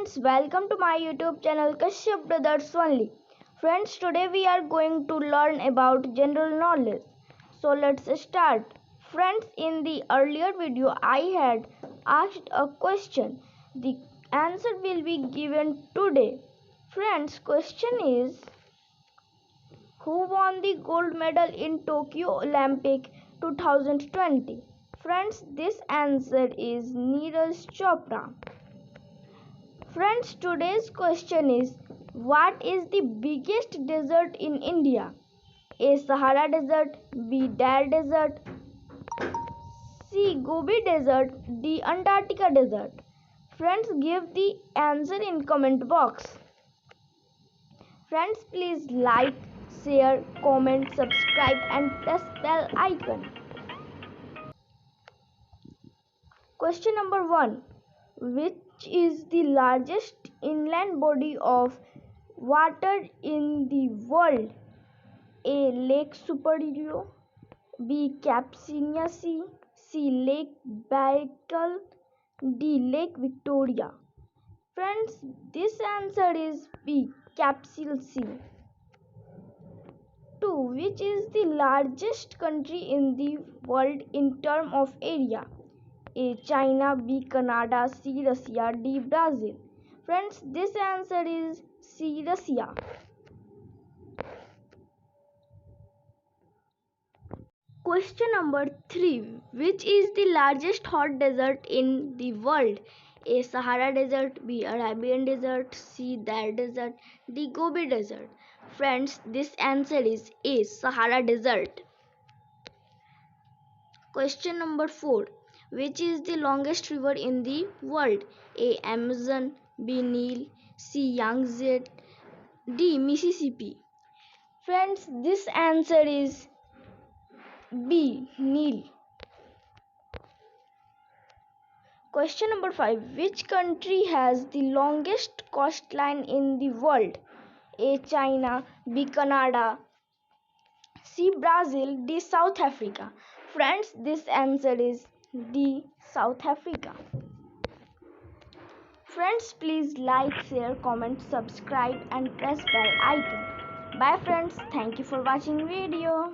friends, welcome to my YouTube channel Kashyap Brothers Only. Friends, today we are going to learn about general knowledge. So let's start. Friends, in the earlier video I had asked a question. The answer will be given today. Friends, question is, who won the gold medal in Tokyo Olympic 2020? Friends, this answer is Neeraj Chopra. Friends, today's question is, what is the biggest desert in India? A. Sahara Desert, B. Dar Desert, C. Gobi Desert, D. Antarctica Desert. Friends, give the answer in comment box. Friends, please like, share, comment, subscribe and press bell icon. Question number 1. Which is the largest inland body of water in the world? A. Lake Superior, B. Campania Sea, C. Lake Baikal, D. Lake Victoria. Friends, this answer is B. Campania Sea. 2. Which is the largest country in the world in terms of area? A. China, B. Canada, C. Russia, D. Brazil. Friends, this answer is C. Russia. Question number 3. Which is the largest hot desert in the world? A. Sahara Desert, B. Arabian Desert, C. Dar Desert, D. Gobi Desert. Friends, this answer is A. Sahara Desert. Question number 4. Which is the longest river in the world? A. Amazon, B. Nile, C. Yangtze, D. Mississippi. Friends, this answer is B. Nile. Question number 5. Which country has the longest coastline in the world? A. China, B. Canada, C. Brazil, D. South Africa. Friends, this answer is D. South Africa. Friends, please like, share, comment, subscribe and press bell icon. Bye friends. Thank you for watching video.